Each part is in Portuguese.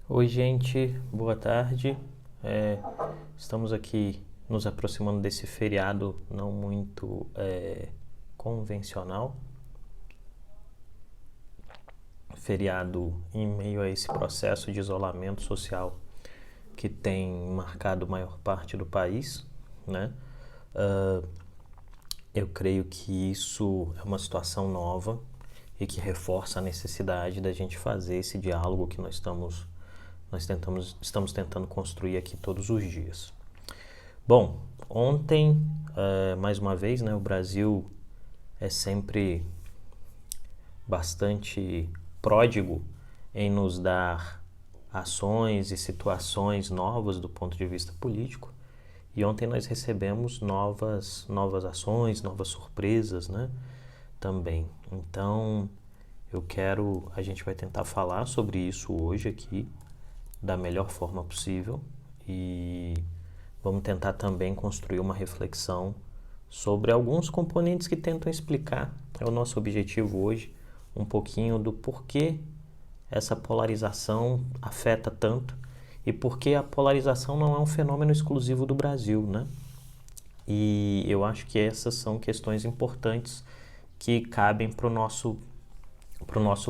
Oi, gente, boa tarde. Estamos aqui nos aproximando desse feriado não muito convencional. Feriado em meio a esse processo de isolamento social que tem marcado maior parte do país, né? Eu creio que isso é uma situação nova e que reforça a necessidade da gente fazer esse diálogo que estamos tentando construir aqui todos os dias. Bom, ontem, mais uma vez, né, o Brasil é sempre bastante pródigo em nos dar ações e situações novas do ponto de vista político. E ontem nós recebemos novas ações, novas surpresas, né, também. Então, a gente vai tentar falar sobre isso hoje aqui, da melhor forma possível, e vamos tentar também construir uma reflexão sobre alguns componentes que tentam explicar, é o nosso objetivo hoje, um pouquinho do porquê essa polarização afeta tanto e porque a polarização não é um fenômeno exclusivo do Brasil, né? E eu acho que essas são questões importantes que cabem para o nosso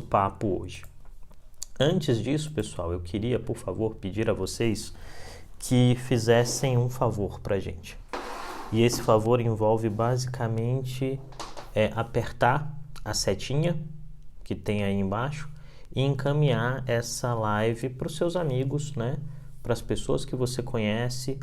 papo hoje. Antes disso, pessoal, eu queria, por favor, pedir a vocês que fizessem um favor para a gente. E esse favor envolve basicamente apertar a setinha que tem aí embaixo e encaminhar essa live para os seus amigos, né? Para as pessoas que você conhece,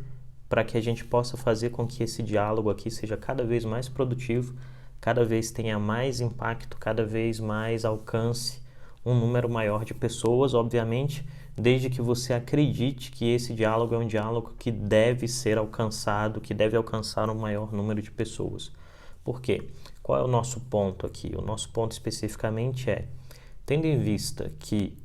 para que a gente possa fazer com que esse diálogo aqui seja cada vez mais produtivo, cada vez tenha mais impacto, cada vez mais alcance um número maior de pessoas, obviamente, desde que você acredite que esse diálogo é um diálogo que deve ser alcançado, que deve alcançar um maior número de pessoas. Por quê? Qual é o nosso ponto aqui? O nosso ponto especificamente tendo em vista que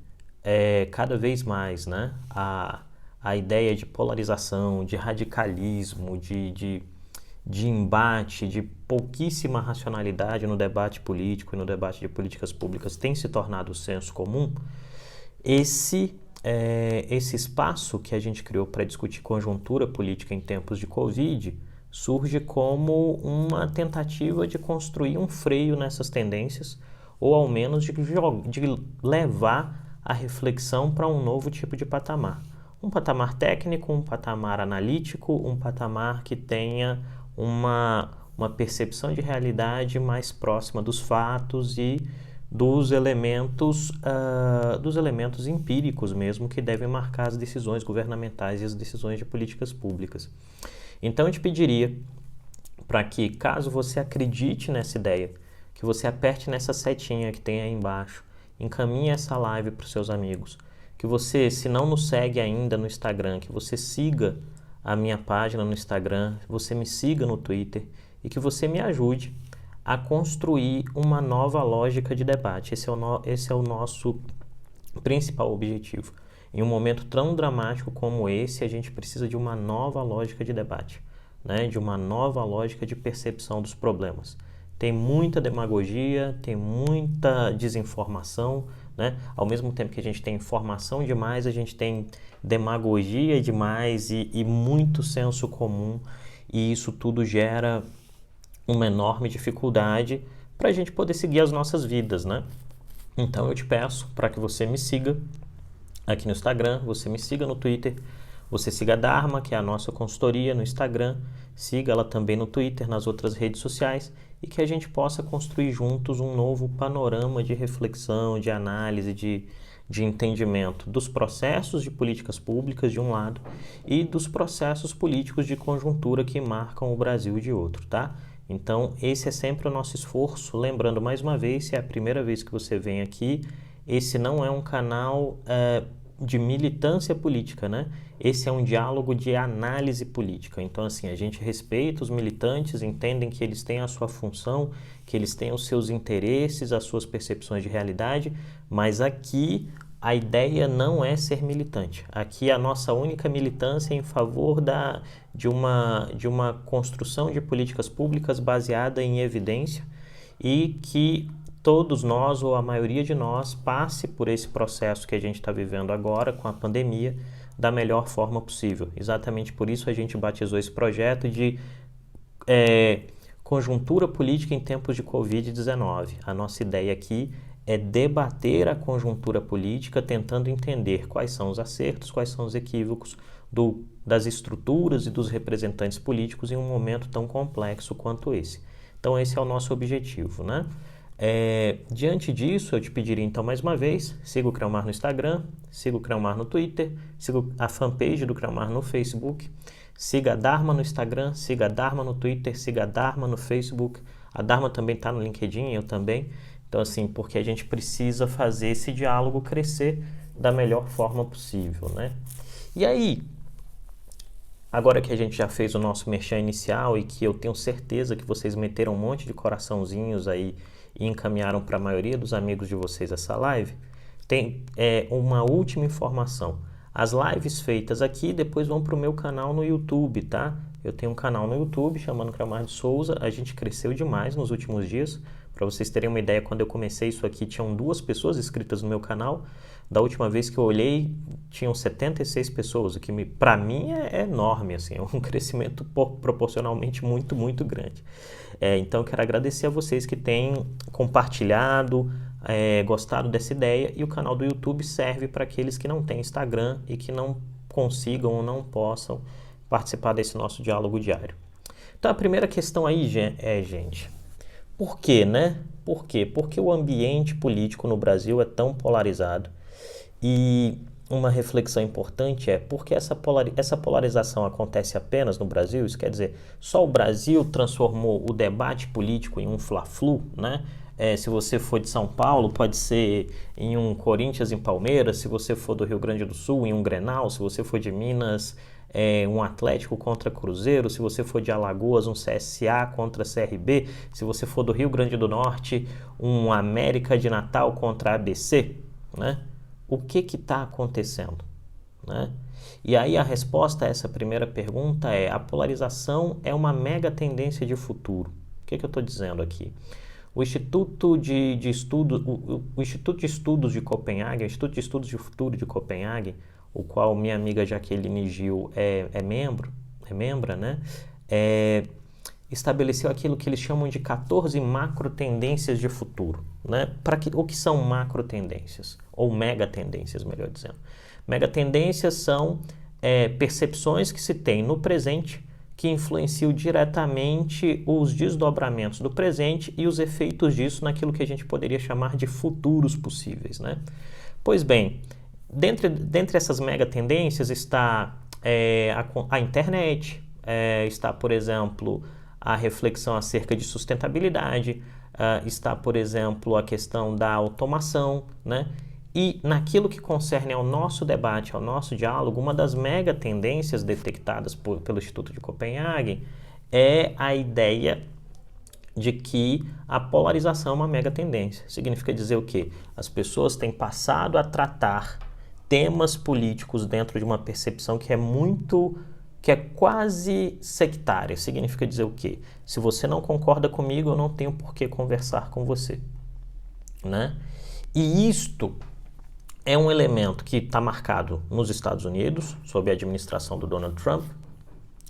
cada vez mais, né, a ideia de polarização, de radicalismo, de embate, de pouquíssima racionalidade no debate político e no debate de políticas públicas tem se tornado o senso comum, esse espaço que a gente criou para discutir conjuntura política em tempos de Covid surge como uma tentativa de construir um freio nessas tendências, ou ao menos de levar a reflexão para um novo tipo de patamar. Um patamar técnico, um patamar analítico, um patamar que tenha uma percepção de realidade mais próxima dos fatos e dos elementos empíricos mesmo que devem marcar as decisões governamentais e as decisões de políticas públicas. Então eu te pediria para que, caso você acredite nessa ideia, que você aperte nessa setinha que tem aí embaixo, encaminhe essa live para os seus amigos, que você, se não nos segue ainda no Instagram, que você siga a minha página no Instagram, que você me siga no Twitter e que você me ajude a construir uma nova lógica de debate. Esse é o nosso principal objetivo. Em um momento tão dramático como esse, a gente precisa de uma nova lógica de debate, né? De uma nova lógica de percepção dos problemas. Tem muita demagogia, tem muita desinformação, né? Ao mesmo tempo que a gente tem informação demais, a gente tem demagogia demais e muito senso comum, e isso tudo gera uma enorme dificuldade para a gente poder seguir as nossas vidas, né? Então eu te peço para que você me siga aqui no Instagram, você me siga no Twitter, você siga a Dharma, que é a nossa consultoria no Instagram, siga ela também no Twitter, nas outras redes sociais, e que a gente possa construir juntos um novo panorama de reflexão, de análise, de entendimento dos processos de políticas públicas de um lado e dos processos políticos de conjuntura que marcam o Brasil de outro, tá? Então, esse é sempre o nosso esforço. Lembrando, mais uma vez, se é a primeira vez que você vem aqui, esse não é um canal de militância política, né? Esse é um diálogo de análise política. Então, assim, a gente respeita os militantes, entendem que eles têm a sua função, que eles têm os seus interesses, as suas percepções de realidade, mas aqui a ideia não é ser militante. Aqui a nossa única militância é em favor de uma construção de políticas públicas baseada em evidência e que todos nós, ou a maioria de nós, passe por esse processo que a gente está vivendo agora com a pandemia da melhor forma possível. Exatamente por isso a gente batizou esse projeto de Conjuntura Política em Tempos de Covid-19. A nossa ideia aqui é debater a conjuntura política, tentando entender quais são os acertos, quais são os equívocos das estruturas e dos representantes políticos em um momento tão complexo quanto esse. Então esse é o nosso objetivo, né? Diante disso, eu te pediria então mais uma vez, siga o CREUMAR no Instagram, siga o CREUMAR no Twitter, siga a fanpage do CREUMAR no Facebook, siga a Dharma no Instagram, siga a Dharma no Twitter, siga a Dharma no Facebook, a Dharma também está no LinkedIn, eu também. Então assim, porque a gente precisa fazer esse diálogo crescer da melhor forma possível, né? E aí, agora que a gente já fez o nosso merchan inicial e que eu tenho certeza que vocês meteram um monte de coraçãozinhos aí e encaminharam para a maioria dos amigos de vocês essa live, tem uma última informação. As lives feitas aqui depois vão para o meu canal no YouTube, tá? Eu tenho um canal no YouTube chamado CREUMAR de Souza. A gente cresceu demais nos últimos dias. Para vocês terem uma ideia, quando eu comecei isso aqui, tinham 2 pessoas inscritas no meu canal. Da última vez que eu olhei, tinham 76 pessoas, o que para mim é enorme, assim, é um crescimento proporcionalmente muito, muito grande. Então, eu quero agradecer a vocês que têm compartilhado, gostado dessa ideia, e o canal do YouTube serve para aqueles que não têm Instagram e que não consigam ou não possam participar desse nosso diálogo diário. Então, a primeira questão aí gente, por quê, né? Por quê? Porque o ambiente político no Brasil é tão polarizado. E uma reflexão importante é porque essa polarização acontece apenas no Brasil. Isso quer dizer, só o Brasil transformou o debate político em um fla-flu, né? Se você for de São Paulo, pode ser em um Corinthians em Palmeiras. Se você for do Rio Grande do Sul, em um Grenal. Se você for de Minas, um Atlético contra Cruzeiro. Se você for de Alagoas, um CSA contra CRB. Se você for do Rio Grande do Norte, um América de Natal contra ABC, né? O que está acontecendo, né? E aí a resposta a essa primeira pergunta é: a polarização é uma mega tendência de futuro. O que eu estou dizendo aqui? O Instituto de Estudos de Copenhague, o Instituto de Estudos de Futuro de Copenhague, o qual minha amiga Jaqueline Gil é membra, né? Estabeleceu aquilo que eles chamam de 14 macro tendências de futuro, né? O que são macro tendências? Ou mega tendências, melhor dizendo. Mega tendências são percepções que se tem no presente que influenciam diretamente os desdobramentos do presente e os efeitos disso naquilo que a gente poderia chamar de futuros possíveis, né? Pois bem, dentre essas mega tendências está a internet, está, por exemplo, a reflexão acerca de sustentabilidade, está, por exemplo, a questão da automação, né? E naquilo que concerne ao nosso debate, ao nosso diálogo, uma das mega tendências detectadas pelo Instituto de Copenhague é a ideia de que a polarização é uma mega tendência. Significa dizer o quê? As pessoas têm passado a tratar temas políticos dentro de uma percepção que é quase sectária. Significa dizer o quê? Se você não concorda comigo, eu não tenho por que conversar com você, né? E isto é um elemento que está marcado nos Estados Unidos, sob a administração do Donald Trump.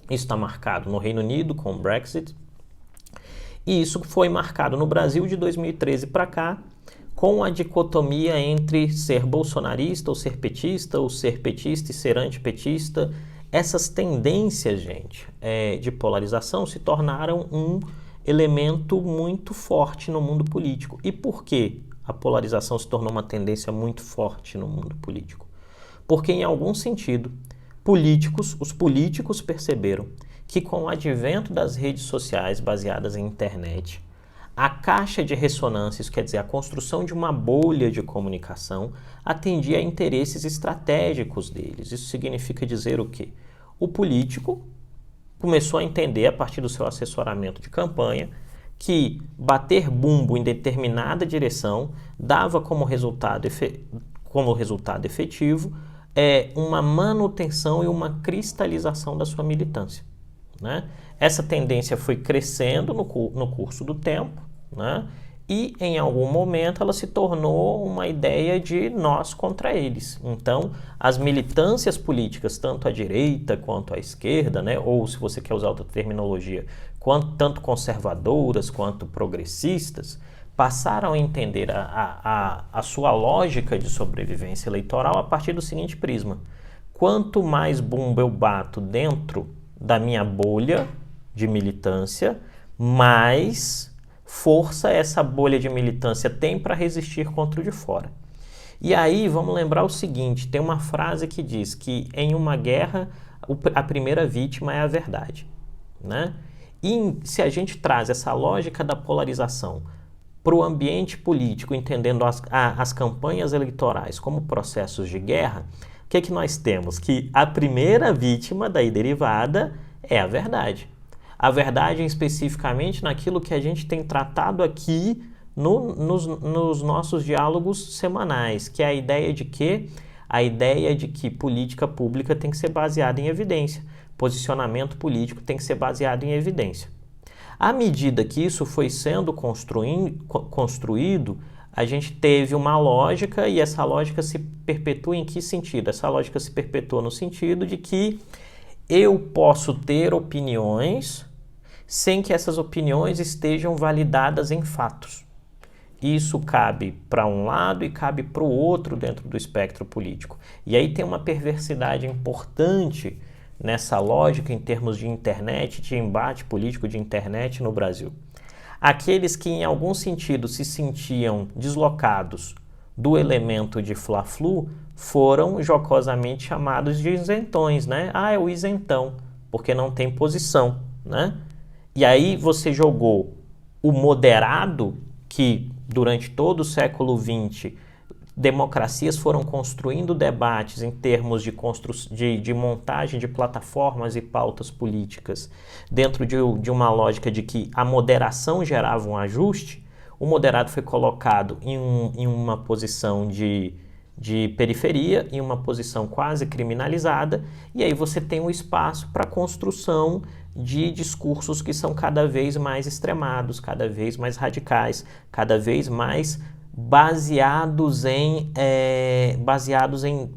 Isso está marcado no Reino Unido, com o Brexit. E isso foi marcado no Brasil de 2013 para cá, com a dicotomia entre ser bolsonarista ou ser petista e ser antipetista. Essas tendências, gente, de polarização se tornaram um elemento muito forte no mundo político. E por quê? A polarização se tornou uma tendência muito forte no mundo político. Porque, em algum sentido, os políticos perceberam que com o advento das redes sociais baseadas em internet, a caixa de ressonância, isso quer dizer, a construção de uma bolha de comunicação, atendia a interesses estratégicos deles. Isso significa dizer o quê? O político começou a entender, a partir do seu assessoramento de campanha, que bater bumbo em determinada direção dava como resultado efetivo uma manutenção e uma cristalização da sua militância, né? Essa tendência foi crescendo no curso do tempo, né? e em algum momento ela se tornou uma ideia de nós contra eles. Então, as militâncias políticas, tanto à direita quanto à esquerda, né, ou se você quer usar outra terminologia, tanto conservadoras quanto progressistas, passaram a entender a sua lógica de sobrevivência eleitoral a partir do seguinte prisma: quanto mais bumbo eu bato dentro da minha bolha de militância, mais força essa bolha de militância tem para resistir contra o de fora. E aí vamos lembrar o seguinte, tem uma frase que diz que em uma guerra a primeira vítima é a verdade, né? E se a gente traz essa lógica da polarização para o ambiente político, entendendo as campanhas eleitorais como processos de guerra, o que nós temos? Que a primeira vítima daí derivada é a verdade. A verdade especificamente naquilo que a gente tem tratado aqui nos nossos diálogos semanais, que é a ideia de que política pública tem que ser baseada em evidência, posicionamento político tem que ser baseado em evidência. À medida que isso foi sendo construído, a gente teve uma lógica, e essa lógica se perpetua em que sentido? Essa lógica se perpetua no sentido de que eu posso ter opiniões sem que essas opiniões estejam validadas em fatos. Isso cabe para um lado e cabe para o outro dentro do espectro político. E aí tem uma perversidade importante nessa lógica em termos de internet, de embate político de internet no Brasil. Aqueles que em algum sentido se sentiam deslocados do elemento de Fla-Flu foram jocosamente chamados de isentões, né? Ah, é o isentão, porque não tem posição, né? E aí você jogou o moderado, que durante todo o século XX democracias foram construindo debates em termos de montagem de plataformas e pautas políticas dentro de uma lógica de que a moderação gerava um ajuste. O moderado foi colocado em uma posição de periferia, em uma posição quase criminalizada, e aí você tem um espaço para a construção de discursos que são cada vez mais extremados, cada vez mais radicais, cada vez mais baseados em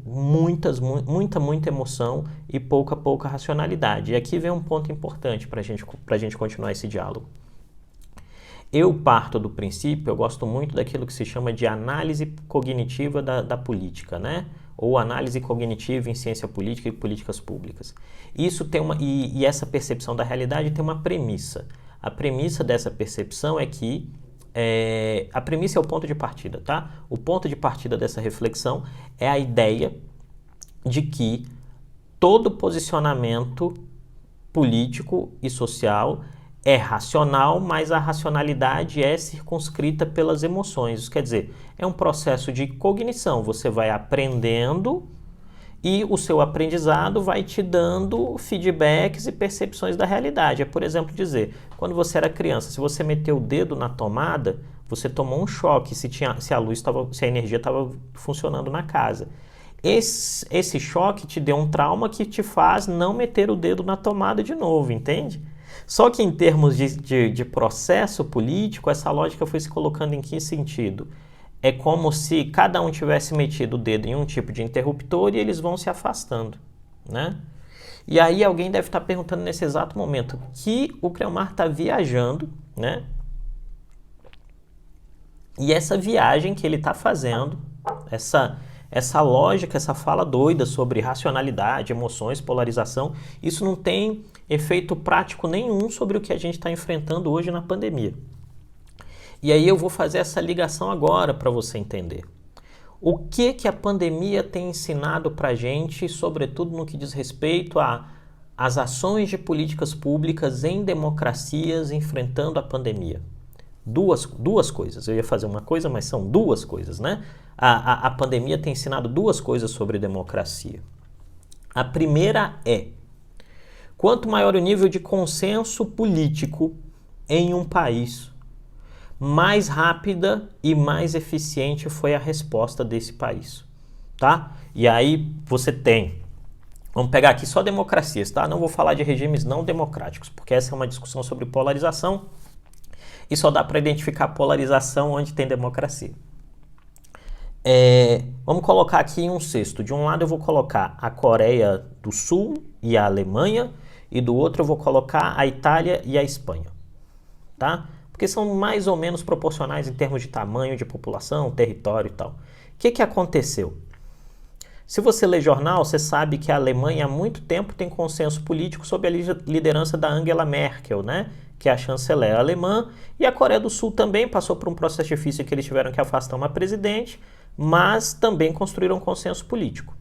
muita emoção e pouca racionalidade. E aqui vem um ponto importante para a gente continuar esse diálogo. Eu parto do princípio, eu gosto muito daquilo que se chama de análise cognitiva da política, né? Ou análise cognitiva em ciência política e políticas públicas. Isso tem e essa percepção da realidade tem uma premissa. A premissa dessa percepção é que a premissa é o ponto de partida, tá? O ponto de partida dessa reflexão é a ideia de que todo posicionamento político e social é racional, mas a racionalidade é circunscrita pelas emoções. Isso quer dizer, é um processo de cognição. Você vai aprendendo e o seu aprendizado vai te dando feedbacks e percepções da realidade. É, por exemplo, dizer, quando você era criança, se você meteu o dedo na tomada, você tomou um choque se a energia estava funcionando na casa. Esse choque te deu um trauma que te faz não meter o dedo na tomada de novo, entende? Só que em termos de processo político, essa lógica foi se colocando em que sentido? É como se cada um tivesse metido o dedo em um tipo de interruptor e eles vão se afastando, né? E aí alguém deve estar perguntando nesse exato momento que o Creomar está viajando, né? E essa viagem que ele está fazendo, essa lógica, essa fala doida sobre racionalidade, emoções, polarização, isso não tem efeito prático nenhum sobre o que a gente está enfrentando hoje na pandemia. E aí eu vou fazer essa ligação agora para você entender. O que a pandemia tem ensinado para a gente, sobretudo no que diz respeito às ações de políticas públicas em democracias enfrentando a pandemia? Duas coisas. Eu ia fazer uma coisa, mas são duas coisas, né? A pandemia tem ensinado duas coisas sobre democracia. A primeira é: quanto maior o nível de consenso político em um país, mais rápida e mais eficiente foi a resposta desse país, tá? E aí você tem, vamos pegar aqui só democracias, tá? Não vou falar de regimes não democráticos, porque essa é uma discussão sobre polarização e só dá para identificar polarização onde tem democracia. Vamos colocar aqui em um cesto. De um lado eu vou colocar a Coreia do Sul e a Alemanha, e do outro eu vou colocar a Itália e a Espanha, tá? Porque são mais ou menos proporcionais em termos de tamanho, de população, território e tal. O que aconteceu? Se você lê jornal, você sabe que a Alemanha há muito tempo tem consenso político sob a liderança da Angela Merkel, né? Que é a chanceler alemã, e a Coreia do Sul também passou por um processo difícil que eles tiveram que afastar uma presidente, mas também construíram um consenso político.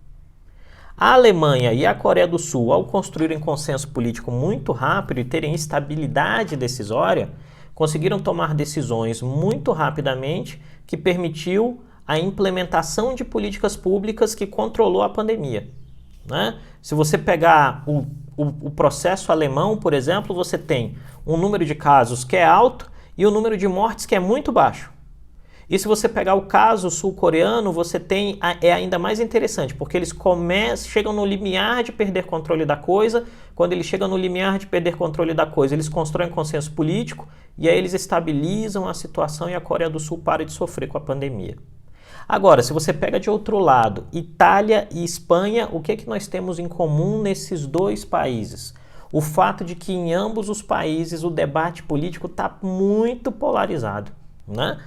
A Alemanha e a Coreia do Sul, ao construírem consenso político muito rápido e terem estabilidade decisória, conseguiram tomar decisões muito rapidamente que permitiu a implementação de políticas públicas que controlou a pandemia, né? Se você pegar o processo alemão, por exemplo, você tem um número de casos que é alto e o número de mortes que é muito baixo. E se você pegar o caso sul-coreano, você tem, é ainda mais interessante, porque eles chegam no limiar de perder controle da coisa. Quando eles chegam no limiar de perder controle da coisa, eles constroem consenso político e aí eles estabilizam a situação e a Coreia do Sul para de sofrer com a pandemia. Agora, se você pega de outro lado, Itália e Espanha, o que nós temos em comum nesses dois países? O fato de que em ambos os países o debate político está muito polarizado, né?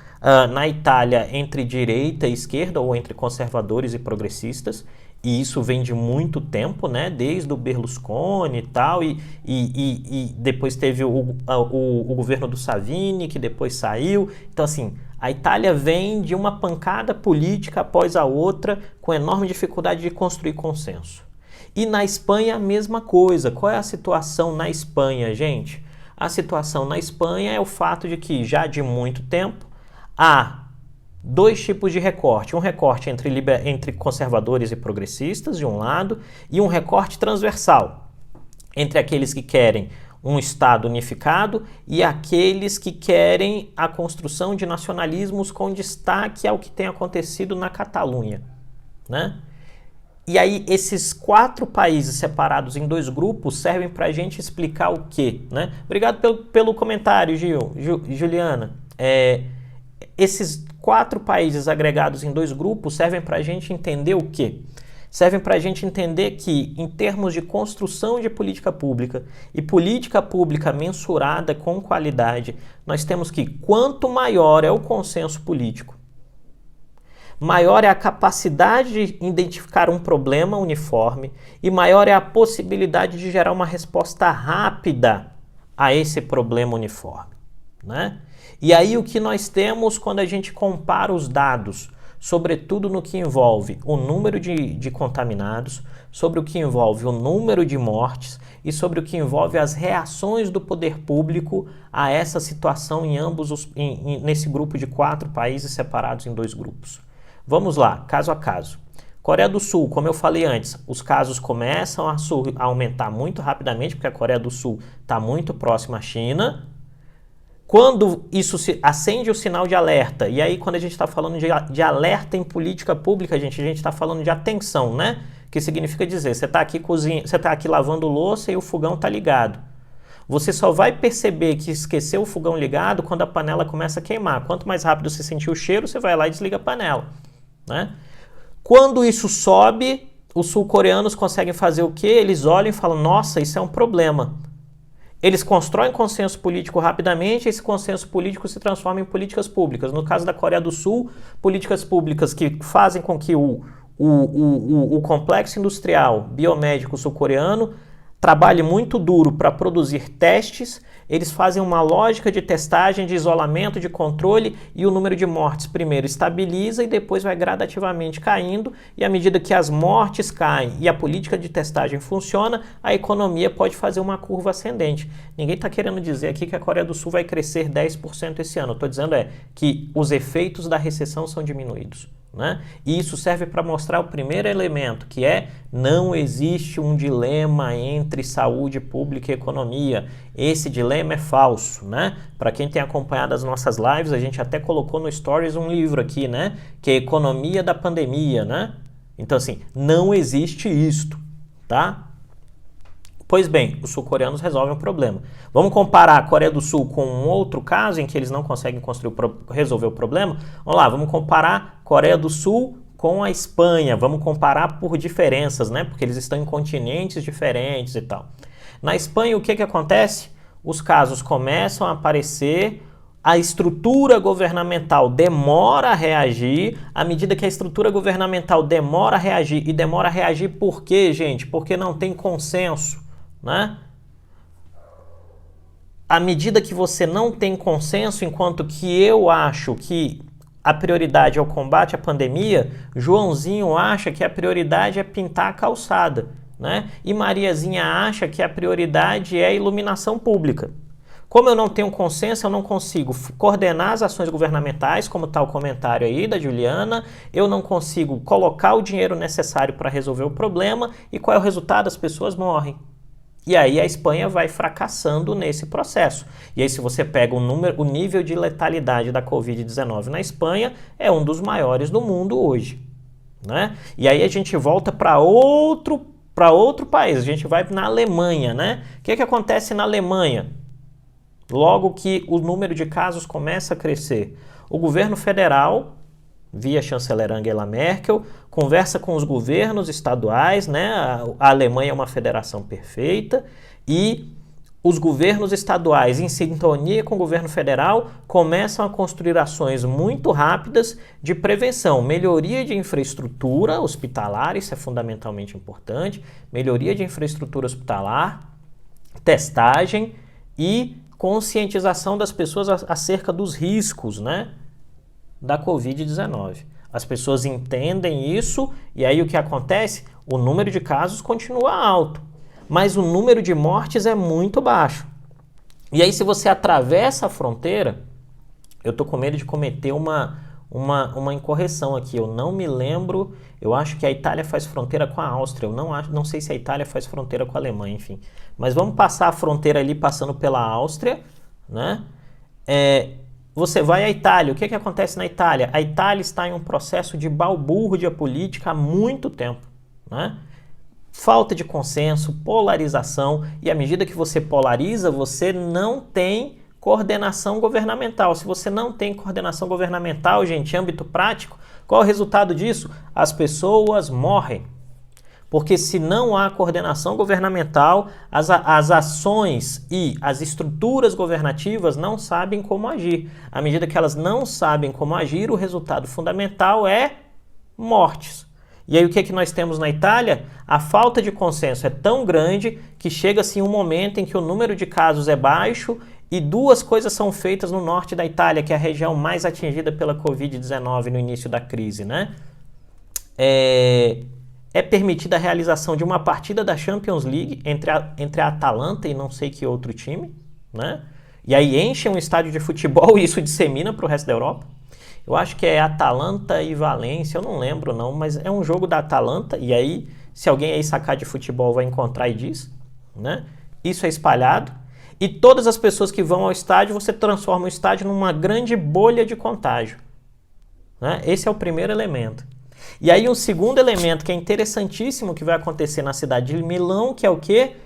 Na Itália, entre direita e esquerda, ou entre conservadores e progressistas, e isso vem de muito tempo, né? Desde o Berlusconi e tal, e depois teve o governo do Salvini, que depois saiu. Então, assim, a Itália vem de uma pancada política após a outra, com enorme dificuldade de construir consenso. E na Espanha, a mesma coisa. Qual é a situação na Espanha, gente? A situação na Espanha é o fato de que, já de muito tempo, há dois tipos de recorte. Um recorte entre conservadores e progressistas, de um lado, e um recorte transversal, entre aqueles que querem um Estado unificado e aqueles que querem a construção de nacionalismos com destaque ao que tem acontecido na Catalunha, né? E aí, esses 4 países separados em 2 grupos servem para a gente explicar o quê, né? Obrigado pelo comentário, Juliana. Esses 4 países agregados em 2 grupos servem para a gente entender o quê? Servem para a gente entender que, em termos de construção de política pública e política pública mensurada com qualidade, nós temos que, quanto maior é o consenso político, maior é a capacidade de identificar um problema uniforme e maior é a possibilidade de gerar uma resposta rápida a esse problema uniforme, né? E aí o que nós temos quando a gente compara os dados, sobretudo no que envolve o número de contaminados, sobre o que envolve o número de mortes e sobre o que envolve as reações do poder público a essa situação nesse grupo de 4 países separados em 2 grupos. Vamos lá, caso a caso. Coreia do Sul, como eu falei antes, os casos começam a aumentar muito rapidamente, porque a Coreia do Sul está muito próxima à China. Quando isso acende o sinal de alerta, e aí quando a gente está falando de alerta em política pública, a gente está falando de atenção, né? Que significa dizer, você está aqui lavando louça e o fogão está ligado. Você só vai perceber que esqueceu o fogão ligado quando a panela começa a queimar. Quanto mais rápido você sentir o cheiro, você vai lá e desliga a panela, né? Quando isso sobe, os sul-coreanos conseguem fazer o quê? Eles olham e falam, nossa, isso é um problema. Eles constroem consenso político rapidamente, esse consenso político se transforma em políticas públicas. No caso da Coreia do Sul, políticas públicas que fazem com que o complexo industrial biomédico sul-coreano trabalhe muito duro para produzir testes. Eles fazem uma lógica de testagem, de isolamento, de controle, e o número de mortes primeiro estabiliza e depois vai gradativamente caindo, e à medida que as mortes caem e a política de testagem funciona, a economia pode fazer uma curva ascendente. Ninguém está querendo dizer aqui que a Coreia do Sul vai crescer 10% esse ano. Estou dizendo que os efeitos da recessão são diminuídos, né? E isso serve para mostrar o primeiro elemento, que é: não existe um dilema entre saúde pública e economia. Esse dilema é falso, né? Para quem tem acompanhado as nossas lives, a gente até colocou no Stories um livro aqui, né? Que é Economia da Pandemia, né? Então, assim, não existe isto, tá? Pois bem, os sul-coreanos resolvem o problema. Vamos comparar a Coreia do Sul com um outro caso em que eles não conseguem resolver o problema? Vamos lá, vamos comparar Coreia do Sul com a Espanha. Vamos comparar por diferenças, né? Porque eles estão em continentes diferentes e tal. Na Espanha, o que acontece? Os casos começam a aparecer, a estrutura governamental demora a reagir. À medida que a estrutura governamental demora a reagir, e demora a reagir por quê, gente? Porque não tem consenso, né? À medida que você não tem consenso, enquanto que eu acho que a prioridade é o combate à pandemia, Joãozinho acha que a prioridade é pintar a calçada, né? E Mariazinha acha que a prioridade é a iluminação pública. Como eu não tenho consenso, eu não consigo coordenar as ações governamentais, como está o comentário aí da Juliana, eu não consigo colocar o dinheiro necessário para resolver o problema, e qual é o resultado? As pessoas morrem. E aí a Espanha vai fracassando nesse processo. E aí se você pega o nível de letalidade da Covid-19 na Espanha, é um dos maiores do mundo hoje, né? E aí a gente volta para outro país, a gente vai na Alemanha, né? O que acontece na Alemanha? Logo que o número de casos começa a crescer, o governo federal, via chanceler Angela Merkel, conversa com os governos estaduais, né? A Alemanha é uma federação perfeita, e os governos estaduais, em sintonia com o governo federal, começam a construir ações muito rápidas de prevenção, melhoria de infraestrutura hospitalar, isso é fundamentalmente importante, melhoria de infraestrutura hospitalar, testagem e conscientização das pessoas acerca dos riscos, né, da Covid-19. As pessoas entendem isso e aí o que acontece? O número de casos continua alto, mas o número de mortes é muito baixo. E aí se você atravessa a fronteira, eu tô com medo de cometer uma incorreção aqui, eu não me lembro, eu acho que a Itália faz fronteira com a Áustria, eu não sei se a Itália faz fronteira com a Alemanha, enfim. Mas vamos passar a fronteira ali passando pela Áustria, né? Você vai à Itália, o que acontece na Itália? A Itália está em um processo de balbúrdia política há muito tempo, né? Falta de consenso, polarização, e à medida que você polariza, você não tem coordenação governamental. Se você não tem coordenação governamental, gente, em âmbito prático, qual é o resultado disso? As pessoas morrem. Porque se não há coordenação governamental, as ações e as estruturas governativas não sabem como agir. À medida que elas não sabem como agir, o resultado fundamental é mortes. E aí o que é que nós temos na Itália? A falta de consenso é tão grande que chega-se um momento em que o número de casos é baixo e duas coisas são feitas no norte da Itália, que é a região mais atingida pela Covid-19 no início da crise, né? É permitida a realização de uma partida da Champions League entre a Atalanta e não sei que outro time, né? E aí enchem um estádio de futebol e isso dissemina para o resto da Europa. Eu acho que é Atalanta e Valência, eu não lembro não, mas é um jogo da Atalanta, e aí se alguém aí sacar de futebol vai encontrar e diz, né? Isso é espalhado, e todas as pessoas que vão ao estádio, você transforma o estádio numa grande bolha de contágio, né? Esse é o primeiro elemento. E aí um segundo elemento que é interessantíssimo que vai acontecer na cidade de Milão, que é o quê?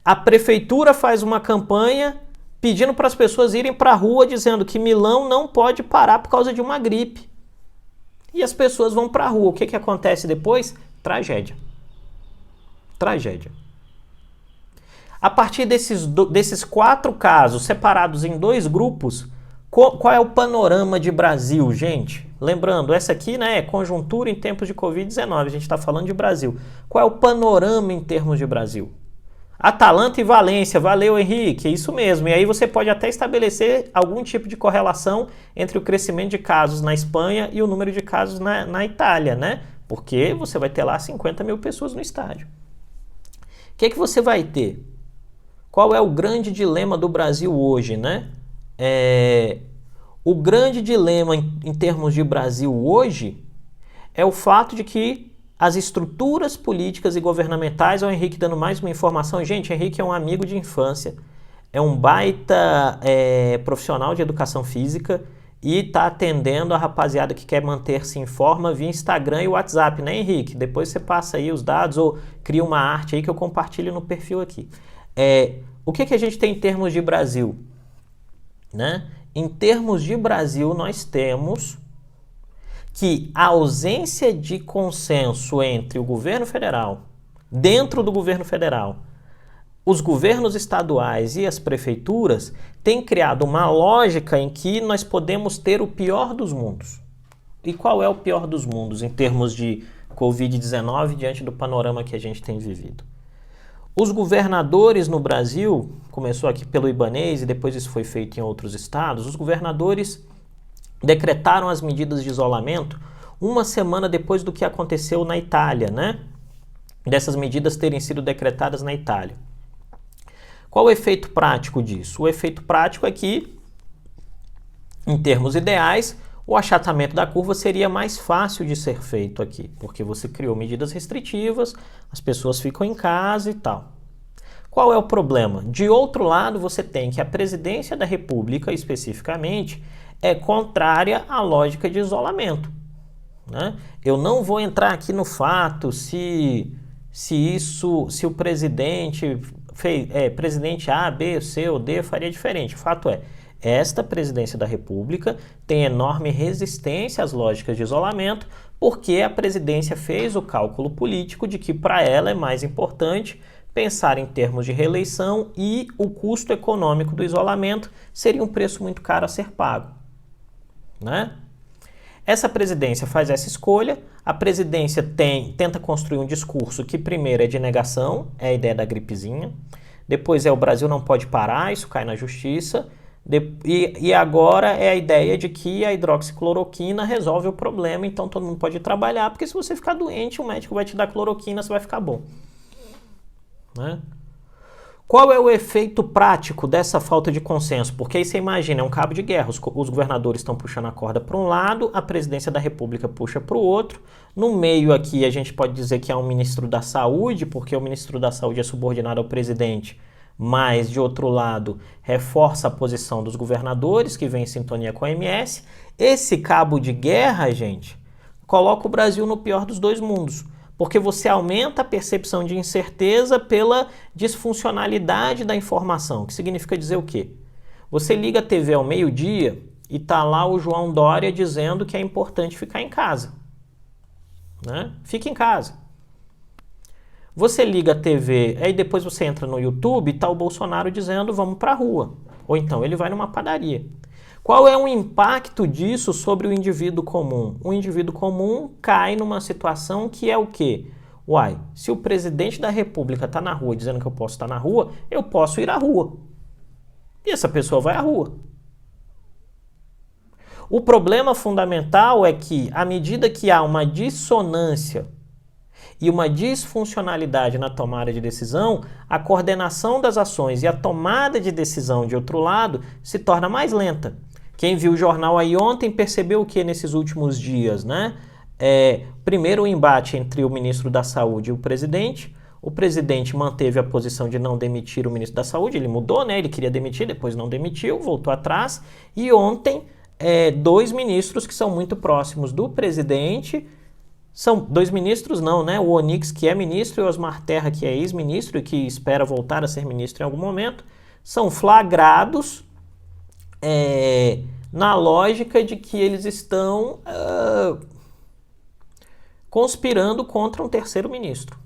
A prefeitura faz uma campanha pedindo para as pessoas irem para a rua, dizendo que Milão não pode parar por causa de uma gripe. E as pessoas vão para a rua. O que acontece depois? Tragédia. Tragédia. A partir desses 4 casos separados em 2 grupos, qual é o panorama de Brasil, gente? Lembrando, essa aqui, né, é conjuntura em tempos de Covid-19, a gente está falando de Brasil. Qual é o panorama em termos de Brasil? Atalanta e Valência, valeu Henrique, é isso mesmo. E aí você pode até estabelecer algum tipo de correlação entre o crescimento de casos na Espanha e o número de casos na Itália, né? Porque você vai ter lá 50 mil pessoas no estádio. O que você vai ter? Qual é o grande dilema do Brasil hoje, né? O grande dilema em termos de Brasil hoje é o fato de que as estruturas políticas e governamentais, o Henrique dando mais uma informação, gente, Henrique é um amigo de infância, é um baita profissional de educação física, e está atendendo a rapaziada que quer manter-se em forma via Instagram e WhatsApp, né, Henrique? Depois você passa aí os dados ou cria uma arte aí que eu compartilho no perfil aqui. O que a gente tem em termos de Brasil? Né? Em termos de Brasil, nós temos que a ausência de consenso entre o governo federal, dentro do governo federal, os governos estaduais e as prefeituras tem criado uma lógica em que nós podemos ter o pior dos mundos. E qual é o pior dos mundos em termos de Covid-19 diante do panorama que a gente tem vivido? Os governadores no Brasil, começou aqui pelo Ibanez e depois isso foi feito em outros estados, os governadores decretaram as medidas de isolamento uma semana depois do que aconteceu na Itália, né? Dessas medidas terem sido decretadas na Itália. Qual o efeito prático disso? O efeito prático é que, em termos ideais, o achatamento da curva seria mais fácil de ser feito aqui, porque você criou medidas restritivas, as pessoas ficam em casa e tal. Qual é o problema? De outro lado, você tem que a presidência da República, especificamente, é contrária à lógica de isolamento. Né? Eu não vou entrar aqui no fato se o presidente presidente A, B, C ou D faria diferente. O fato é, esta presidência da República tem enorme resistência às lógicas de isolamento, porque a presidência fez o cálculo político de que para ela é mais importante pensar em termos de reeleição e o custo econômico do isolamento seria um preço muito caro a ser pago. Né? Essa presidência faz essa escolha, a presidência tenta construir um discurso que primeiro é de negação, é a ideia da gripezinha, depois o Brasil não pode parar, isso cai na justiça, e agora é a ideia de que a hidroxicloroquina resolve o problema, então todo mundo pode trabalhar, porque se você ficar doente, o médico vai te dar cloroquina, você vai ficar bom. Né? Qual é o efeito prático dessa falta de consenso? Porque aí você imagina, é um cabo de guerra, os governadores estão puxando a corda para um lado, a presidência da República puxa para o outro, no meio aqui a gente pode dizer que há um ministro da Saúde, porque o ministro da Saúde é subordinado ao presidente, mas de outro lado reforça a posição dos governadores, que vem em sintonia com a OMS. Esse cabo de guerra, gente, coloca o Brasil no pior dos dois mundos. Porque você aumenta a percepção de incerteza pela disfuncionalidade da informação, que significa dizer o quê? Você liga a TV ao meio-dia e tá lá o João Dória dizendo que é importante ficar em casa. Né? Fique em casa. Você liga a TV, aí depois você entra no YouTube e tá o Bolsonaro dizendo vamos pra rua. Ou então ele vai numa padaria. Qual é o impacto disso sobre o indivíduo comum? O indivíduo comum cai numa situação que é o quê? Uai, se o presidente da República está na rua dizendo que eu posso estar na rua, eu posso ir à rua. E essa pessoa vai à rua. O problema fundamental é que, à medida que há uma dissonância e uma disfuncionalidade na tomada de decisão, a coordenação das ações e a tomada de decisão de outro lado se torna mais lenta. Quem viu o jornal aí ontem percebeu o que nesses últimos dias, né? Primeiro o embate entre o ministro da Saúde e o presidente manteve a posição de não demitir o ministro da Saúde, ele mudou, né? Ele queria demitir, depois não demitiu, voltou atrás, e ontem dois ministros que são muito próximos do presidente, são dois ministros não, né? O Onyx, que é ministro, e o Osmar Terra, que é ex-ministro e que espera voltar a ser ministro em algum momento, são flagrados na lógica de que eles estão conspirando contra um terceiro ministro.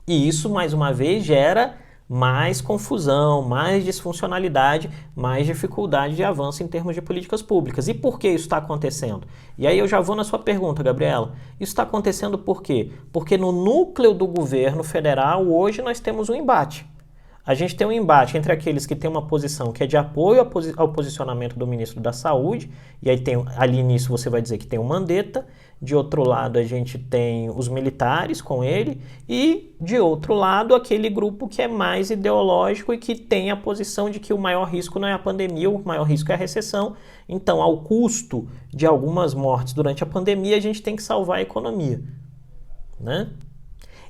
E isso, mais uma vez, gera mais confusão, mais disfuncionalidade, mais dificuldade de avanço em termos de políticas públicas. E por que isso está acontecendo? E aí eu já vou na sua pergunta, Gabriela. Isso está acontecendo por quê? Porque no núcleo do governo federal, hoje, nós temos um embate. A gente tem um embate entre aqueles que têm uma posição que é de apoio ao posicionamento do ministro da Saúde, e aí ali nisso você vai dizer que tem o Mandetta, de outro lado a gente tem os militares com ele, e de outro lado aquele grupo que é mais ideológico e que tem a posição de que o maior risco não é a pandemia, o maior risco é a recessão. Então, ao custo de algumas mortes durante a pandemia, a gente tem que salvar a economia, né?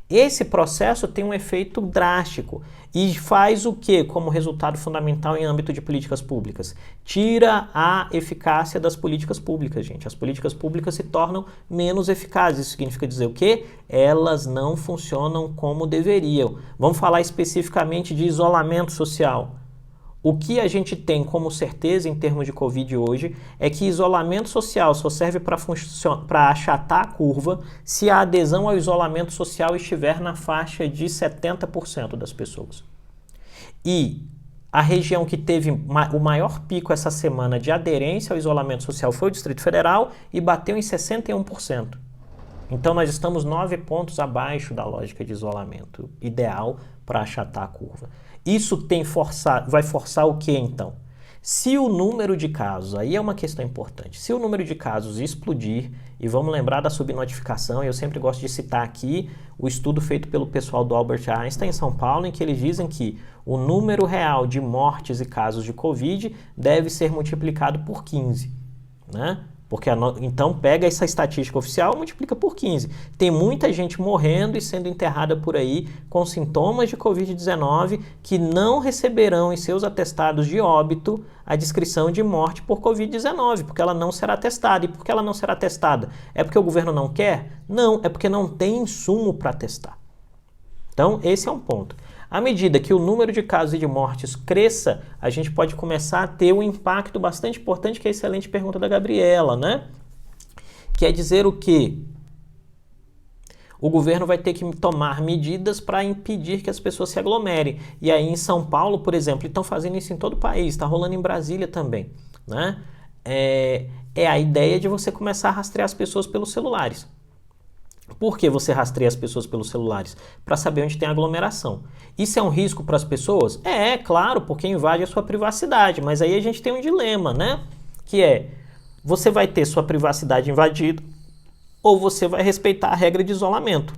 Esse processo tem um efeito drástico e faz o que como resultado fundamental em âmbito de políticas públicas? Tira a eficácia das políticas públicas, gente. As políticas públicas se tornam menos eficazes. Isso significa dizer o quê? Elas não funcionam como deveriam. Vamos falar especificamente de isolamento social. O que a gente tem como certeza em termos de Covid hoje é que isolamento social só serve para achatar a curva se a adesão ao isolamento social estiver na faixa de 70% das pessoas. E a região que teve o maior pico essa semana de aderência ao isolamento social foi o Distrito Federal e bateu em 61%. Então nós estamos 9 pontos abaixo da lógica de isolamento ideal para achatar a curva. Isso vai forçar o que então? Se o número de casos, aí é uma questão importante, se o número de casos explodir, e vamos lembrar da subnotificação, eu sempre gosto de citar aqui o estudo feito pelo pessoal do Albert Einstein em São Paulo, em que eles dizem que o número real de mortes e casos de Covid deve ser multiplicado por 15, né? Porque então pega essa estatística oficial e multiplica por 15. Tem muita gente morrendo e sendo enterrada por aí com sintomas de Covid-19 que não receberão em seus atestados de óbito a descrição de morte por Covid-19, porque ela não será testada. E por que ela não será testada? É porque o governo não quer? Não, é porque não tem insumo para testar. Então, esse é um ponto. À medida que o número de casos e de mortes cresça, a gente pode começar a ter um impacto bastante importante, que é a excelente pergunta da Gabriela, né? Que é dizer o quê? O governo vai ter que tomar medidas para impedir que as pessoas se aglomerem. E aí em São Paulo, por exemplo, estão fazendo isso em todo o país, está rolando em Brasília também, né? É a ideia de você começar a rastrear as pessoas pelos celulares. Por que você rastreia as pessoas pelos celulares? Para saber onde tem aglomeração. Isso é um risco para as pessoas? Claro, porque invade a sua privacidade. Mas aí a gente tem um dilema, né? Que é, você vai ter sua privacidade invadida ou você vai respeitar a regra de isolamento.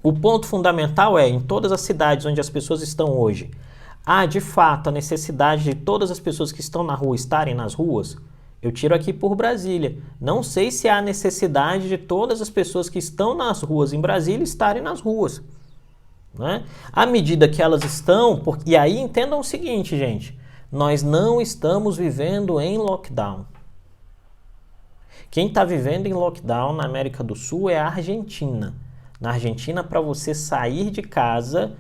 O ponto fundamental é, em todas as cidades onde as pessoas estão hoje, há de fato a necessidade de todas as pessoas que estão na rua estarem nas ruas? Eu tiro aqui por Brasília. Não sei se há necessidade de todas as pessoas que estão nas ruas em Brasília estarem nas ruas, né? À medida que elas estão... E aí entendam o seguinte, gente. Nós não estamos vivendo em lockdown. Quem está vivendo em lockdown na América do Sul é a Argentina. Na Argentina, para você sair de casa...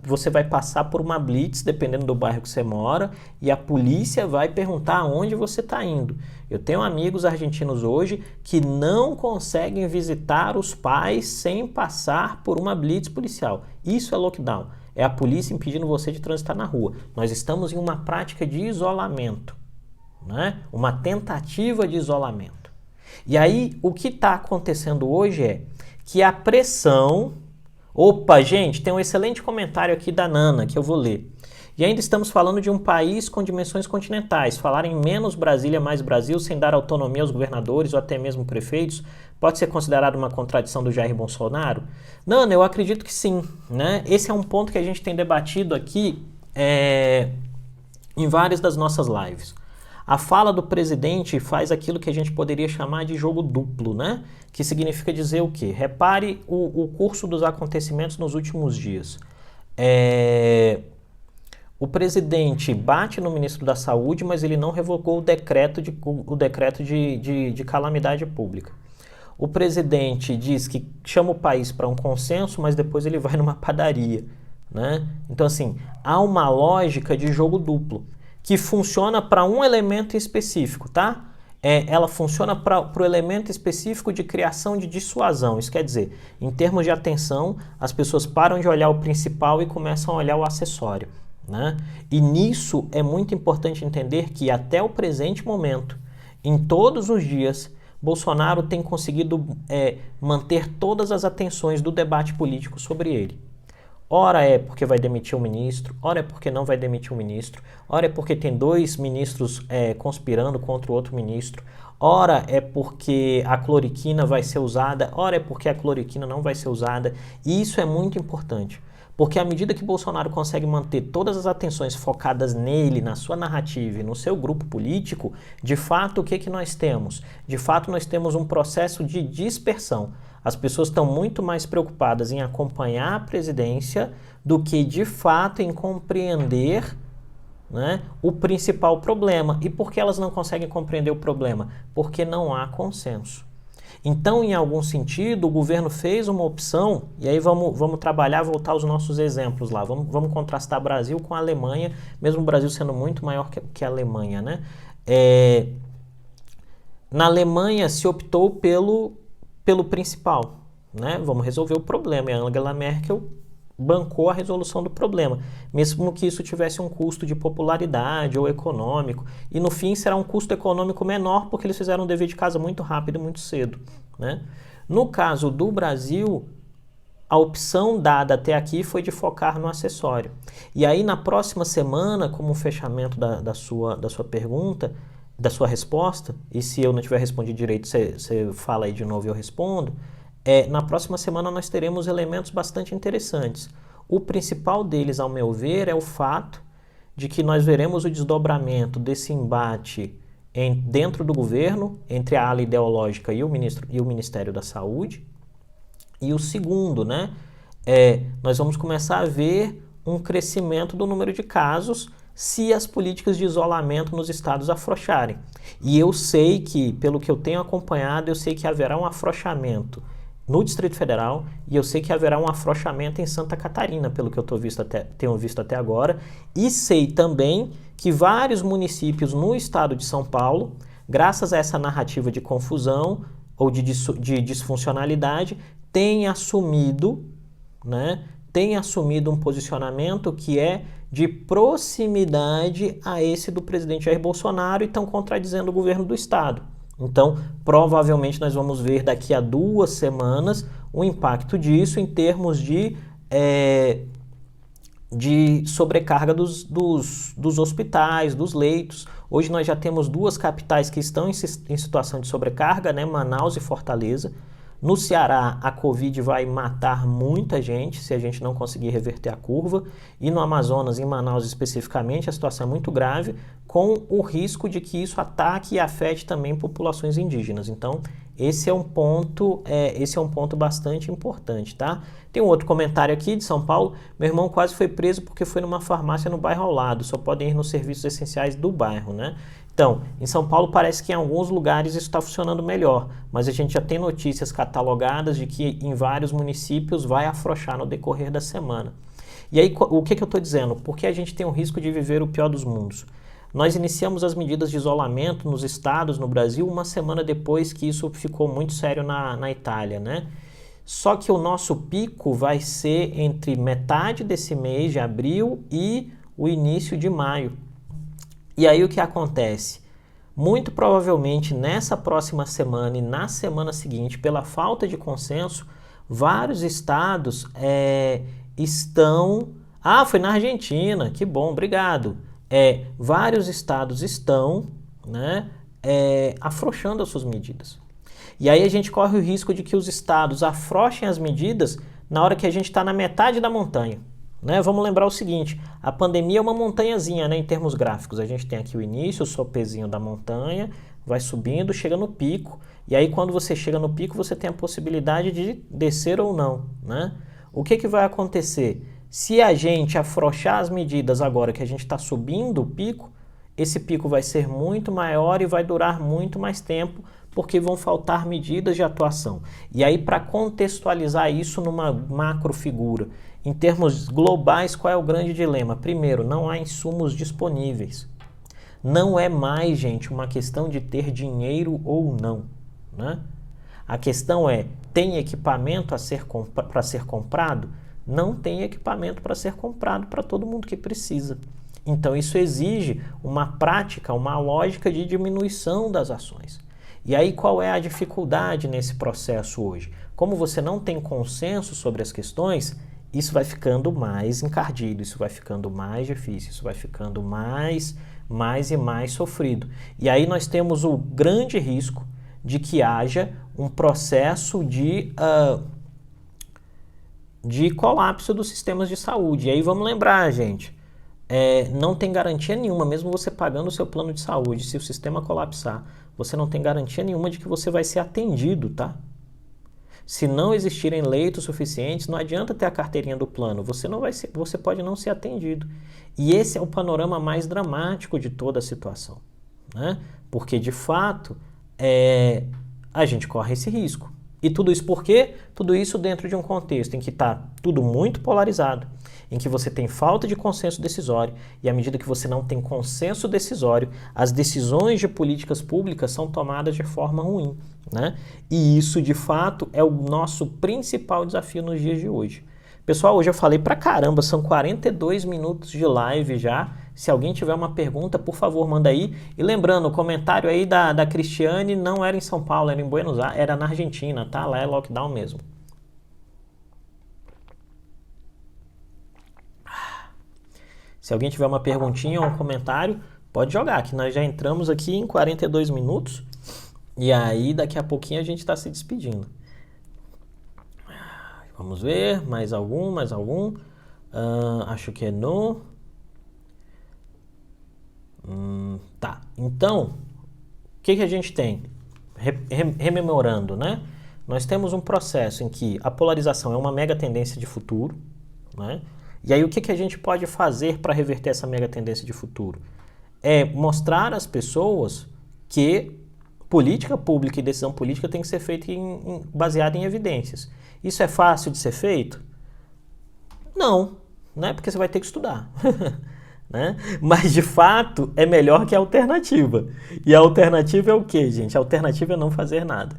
Você vai passar por uma blitz, dependendo do bairro que você mora, e a polícia vai perguntar aonde você está indo. Eu tenho amigos argentinos hoje que não conseguem visitar os pais sem passar por uma blitz policial. Isso é lockdown. É a polícia impedindo você de transitar na rua. Nós estamos em uma prática de isolamento, né? Uma tentativa de isolamento. E aí, o que está acontecendo hoje é que a pressão... Opa, gente, tem um excelente comentário aqui da Nana, que eu vou ler. E ainda estamos falando de um país com dimensões continentais. Falar em menos Brasília, mais Brasil, sem dar autonomia aos governadores ou até mesmo prefeitos, pode ser considerado uma contradição do Jair Bolsonaro? Nana, eu acredito que sim, né? Esse é um ponto que a gente tem debatido aqui em várias das nossas lives. A fala do presidente faz aquilo que a gente poderia chamar de jogo duplo, né? Que significa dizer o quê? Repare o curso dos acontecimentos nos últimos dias. O presidente bate no ministro da Saúde, mas ele não revogou o decreto de calamidade pública. O presidente diz que chama o país para um consenso, mas depois ele vai numa padaria, né? Então, assim, há uma lógica de jogo duplo, que funciona para um elemento específico, tá? Ela funciona para o elemento específico de criação de dissuasão. Isso quer dizer, em termos de atenção, as pessoas param de olhar o principal e começam a olhar o acessório, né? E nisso é muito importante entender que até o presente momento, em todos os dias, Bolsonaro tem conseguido manter todas as atenções do debate político sobre ele. Ora é porque vai demitir um ministro, ora é porque não vai demitir um ministro, ora é porque tem 2 ministros conspirando contra o outro ministro, ora é porque a cloroquina vai ser usada, ora é porque a cloroquina não vai ser usada. E isso é muito importante, porque à medida que Bolsonaro consegue manter todas as atenções focadas nele, na sua narrativa e no seu grupo político, de fato, o que nós temos? De fato, nós temos um processo de dispersão. As pessoas estão muito mais preocupadas em acompanhar a presidência do que, de fato, em compreender, né, o principal problema. E por que elas não conseguem compreender o problema? Porque não há consenso. Então, em algum sentido, o governo fez uma opção, e aí vamos trabalhar, voltar aos nossos exemplos lá. Vamos contrastar Brasil com a Alemanha, mesmo o Brasil sendo muito maior que a Alemanha, né? Na Alemanha se optou pelo principal, né? Vamos resolver o problema. E a Angela Merkel bancou a resolução do problema, mesmo que isso tivesse um custo de popularidade ou econômico, e no fim será um custo econômico menor porque eles fizeram o dever de casa muito rápido e muito cedo, né? No caso do Brasil, a opção dada até aqui foi de focar no acessório. E aí na próxima semana, como um fechamento da sua pergunta, da sua resposta, e se eu não tiver respondido direito, você fala aí de novo e eu respondo. Na próxima semana nós teremos elementos bastante interessantes. O principal deles, ao meu ver, é o fato de que nós veremos o desdobramento desse embate dentro do governo, entre a ala ideológica e o Ministério da Saúde. E o segundo, né, nós vamos começar a ver um crescimento do número de casos se as políticas de isolamento nos estados afrouxarem. E eu sei que, pelo que eu tenho acompanhado, eu sei que haverá um afrouxamento no Distrito Federal, e eu sei que haverá um afrouxamento em Santa Catarina, pelo que eu tenho visto até agora, e sei também que vários municípios no estado de São Paulo, graças a essa narrativa de confusão ou de disfuncionalidade, têm assumido, né, um posicionamento que é de proximidade a esse do presidente Jair Bolsonaro e estão contradizendo o governo do estado. Então, provavelmente nós vamos ver daqui a 2 semanas o impacto disso em termos de sobrecarga dos hospitais, dos leitos. Hoje nós já temos 2 capitais que estão em situação de sobrecarga, né? Manaus e Fortaleza. No Ceará, a Covid vai matar muita gente se a gente não conseguir reverter a curva. E no Amazonas, em Manaus especificamente, a situação é muito grave, com o risco de que isso ataque e afete também populações indígenas. Então, esse é um ponto bastante importante, tá? Tem um outro comentário aqui de São Paulo. Meu irmão quase foi preso porque foi numa farmácia no bairro ao lado. Só podem ir nos serviços essenciais do bairro, né? Então, em São Paulo parece que em alguns lugares isso está funcionando melhor, mas a gente já tem notícias catalogadas de que em vários municípios vai afrouxar no decorrer da semana. E aí, o que eu estou dizendo? Porque a gente tem o risco de viver o pior dos mundos. Nós iniciamos as medidas de isolamento nos estados no Brasil uma semana depois que isso ficou muito sério na Itália, né? Só que o nosso pico vai ser entre metade desse mês de abril e o início de maio. E aí o que acontece? Muito provavelmente nessa próxima semana e na semana seguinte, pela falta de consenso, vários estados estão... Ah, foi na Argentina, que bom, obrigado. Vários estados estão, né, afrouxando as suas medidas. E aí a gente corre o risco de que os estados afrouxem as medidas na hora que a gente está na metade da montanha. Né? Vamos lembrar o seguinte, a pandemia é uma montanhazinha, né, em termos gráficos. A gente tem aqui o início, o sopezinho da montanha, vai subindo, chega no pico, e aí quando você chega no pico, você tem a possibilidade de descer ou não. Né? O que vai acontecer? Se a gente afrouxar as medidas agora que a gente está subindo o pico, esse pico vai ser muito maior e vai durar muito mais tempo, porque vão faltar medidas de atuação. E aí, para contextualizar isso numa macro figura, em termos globais, qual é o grande dilema? Primeiro, não há insumos disponíveis. Não é mais, gente, uma questão de ter dinheiro ou não, né? A questão é, tem equipamento para ser comprado? Não tem equipamento para ser comprado para todo mundo que precisa. Então, isso exige uma prática, uma lógica de diminuição das ações. E aí, qual é a dificuldade nesse processo hoje? Como você não tem consenso sobre as questões, isso vai ficando mais encardido, isso vai ficando mais difícil, isso vai ficando mais e mais sofrido. E aí nós temos o grande risco de que haja um processo de colapso dos sistemas de saúde. E aí vamos lembrar, gente, não tem garantia nenhuma, mesmo você pagando o seu plano de saúde, se o sistema colapsar, você não tem garantia nenhuma de que você vai ser atendido, tá? Se não existirem leitos suficientes, não adianta ter a carteirinha do plano, você pode não ser atendido. E esse é o panorama mais dramático de toda a situação, né? Porque, de fato, a gente corre esse risco. E tudo isso por quê? Tudo isso dentro de um contexto em que está tudo muito polarizado, em que você tem falta de consenso decisório, e à medida que você não tem consenso decisório, as decisões de políticas públicas são tomadas de forma ruim, né? E isso, de fato, é o nosso principal desafio nos dias de hoje. Pessoal, hoje eu falei pra caramba, são 42 minutos de live já. Se alguém tiver uma pergunta, por favor, manda aí. E lembrando, o comentário aí da Cristiane não era em São Paulo, era em Buenos Aires, era na Argentina, tá? Lá é lockdown mesmo. Se alguém tiver uma perguntinha ou um comentário, pode jogar, que nós já entramos aqui em 42 minutos. E aí, daqui a pouquinho a gente está se despedindo. Vamos ver, mais algum. Acho que é no... Tá, então, o que a gente tem? Rememorando, né? Nós temos um processo em que a polarização é uma mega tendência de futuro, né? E aí o que a gente pode fazer para reverter essa mega tendência de futuro? É mostrar às pessoas que política pública e decisão política tem que ser feita baseada em evidências. Isso é fácil de ser feito? Não, né? Porque você vai ter que estudar. Né? Mas, de fato, é melhor que a alternativa. E a alternativa é o quê, gente? A alternativa é não fazer nada.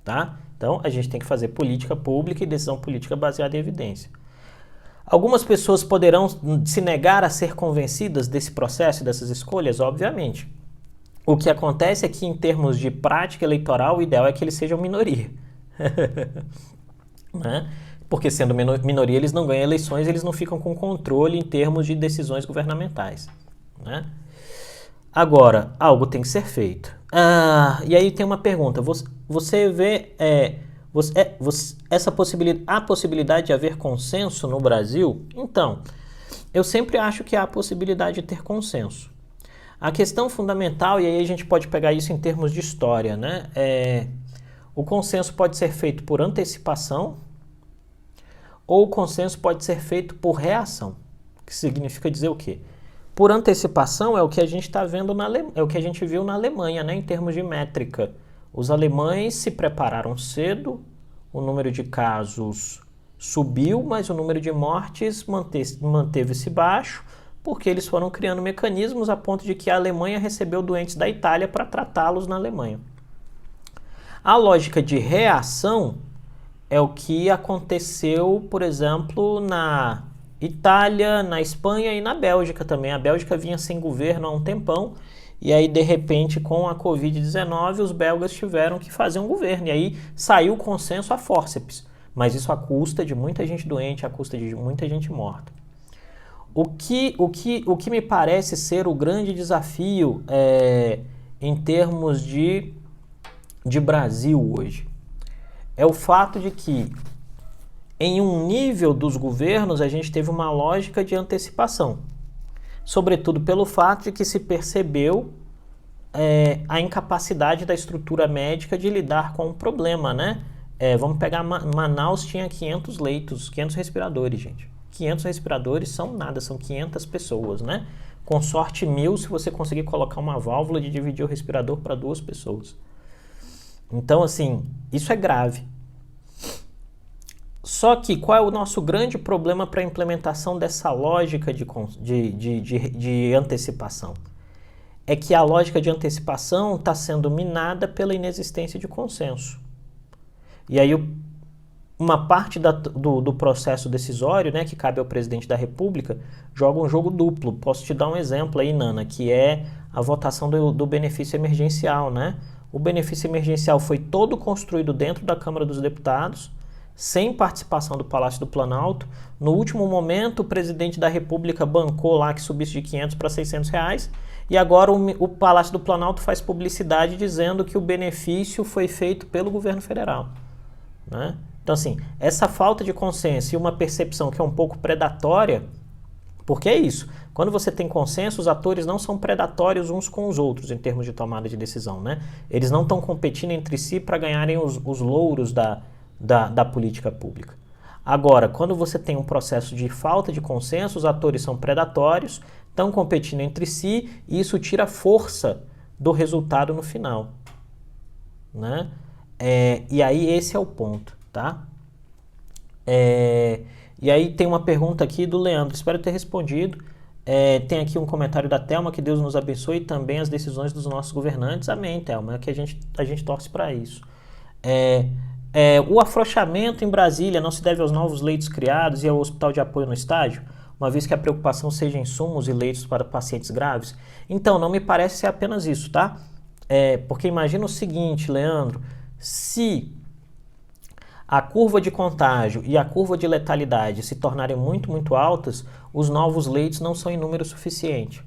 Tá? Então, a gente tem que fazer política pública e decisão política baseada em evidência. Algumas pessoas poderão se negar a ser convencidas desse processo, dessas escolhas, obviamente. O que acontece é que, em termos de prática eleitoral, o ideal é que eles sejam minoria. Né? Porque, sendo minoria, eles não ganham eleições, eles não ficam com controle em termos de decisões governamentais. Né? Agora, algo tem que ser feito. E aí tem uma pergunta. Você vê a possibilidade de haver consenso no Brasil? Então, eu sempre acho que há a possibilidade de ter consenso. A questão fundamental, e aí a gente pode pegar isso em termos de história, né? O consenso pode ser feito por antecipação ou o consenso pode ser feito por reação, que significa dizer o quê? Por antecipação é o que a gente está vendo é o que a gente viu na Alemanha, né, em termos de métrica. Os alemães se prepararam cedo, o número de casos subiu, mas o número de mortes manteve-se baixo, porque eles foram criando mecanismos a ponto de que a Alemanha recebeu doentes da Itália para tratá-los na Alemanha. A lógica de reação é o que aconteceu, por exemplo, na Itália, na Espanha e na Bélgica também. A Bélgica vinha sem governo há um tempão e aí, de repente, com a Covid-19, os belgas tiveram que fazer um governo. E aí saiu o consenso a fórceps, mas isso à custa de muita gente doente, à custa de muita gente morta. O que me parece ser o grande desafio em termos de Brasil hoje é o fato de que, em um nível dos governos, a gente teve uma lógica de antecipação. Sobretudo pelo fato de que se percebeu a incapacidade da estrutura médica de lidar com o problema, né? Vamos pegar Manaus, tinha 500 leitos, 500 respiradores, gente. 500 respiradores são nada, são 500 pessoas, né? Com sorte 1000 se você conseguir colocar uma válvula de dividir o respirador para 2 pessoas. Então, assim, isso é grave. Só que qual é o nosso grande problema para a implementação dessa lógica de antecipação? É que a lógica de antecipação está sendo minada pela inexistência de consenso. E aí uma parte do processo decisório, né, que cabe ao presidente da República, joga um jogo duplo. Posso te dar um exemplo aí, Nana, que é a votação do benefício emergencial, né? O benefício emergencial foi todo construído dentro da Câmara dos Deputados, sem participação do Palácio do Planalto. No último momento, o presidente da República bancou lá que subisse de 500 para 600 reais, e agora o Palácio do Planalto faz publicidade dizendo que o benefício foi feito pelo governo federal, né? Então, assim, essa falta de consenso e uma percepção que é um pouco predatória, porque é isso, quando você tem consenso, os atores não são predatórios uns com os outros em termos de tomada de decisão, né? Eles não estão competindo entre si para ganharem os louros da política pública. Agora, quando você tem um processo de falta de consenso, os atores são predatórios, estão competindo entre si e isso tira força do resultado no final, né? E aí esse é o ponto, tá? E aí tem uma pergunta aqui do Leandro, espero ter respondido. Tem aqui um comentário da Thelma, que Deus nos abençoe e também as decisões dos nossos governantes. Amém, Thelma, é que a gente torce para isso. O afrouxamento em Brasília não se deve aos novos leitos criados e ao hospital de apoio no estádio, uma vez que a preocupação seja insumos e leitos para pacientes graves? Então, não me parece ser apenas isso, tá? Porque imagina o seguinte, Leandro, se a curva de contágio e a curva de letalidade se tornarem muito, muito altas, os novos leitos não são em número suficiente,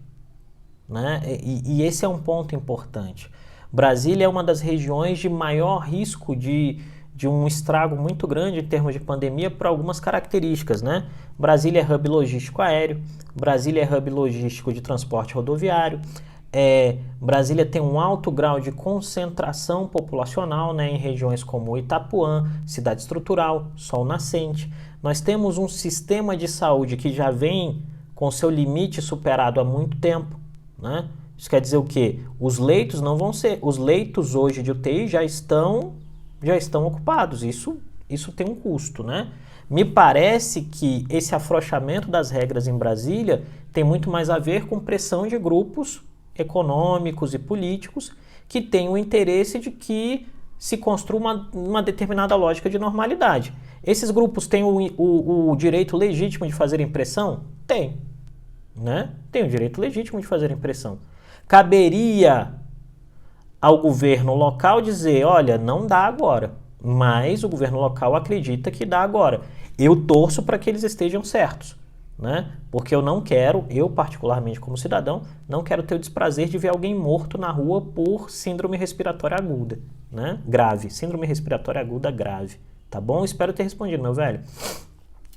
né? E esse é um ponto importante. Brasília é uma das regiões de maior risco de um estrago muito grande em termos de pandemia por algumas características, né? Brasília é hub logístico aéreo, Brasília é hub logístico de transporte rodoviário, Brasília tem um alto grau de concentração populacional, né, em regiões como Itapuã, Cidade Estrutural, Sol Nascente. Nós temos um sistema de saúde que já vem com seu limite superado há muito tempo, né? Isso quer dizer o quê? Os leitos não vão ser... Os leitos hoje de UTI já estão ocupados. Isso tem um custo, né? Me parece que esse afrouxamento das regras em Brasília tem muito mais a ver com pressão de grupos econômicos e políticos que têm o interesse de que se construa uma determinada lógica de normalidade. Esses grupos têm o direito legítimo de fazer pressão? Tem, né? Tem o direito legítimo de fazer pressão. Caberia ao governo local dizer, olha, não dá agora, mas o governo local acredita que dá agora. Eu torço para que eles estejam certos, né? Porque eu particularmente como cidadão, não quero ter o desprazer de ver alguém morto na rua por síndrome respiratória aguda, né? Grave, síndrome respiratória aguda grave, tá bom? Espero ter respondido, meu velho.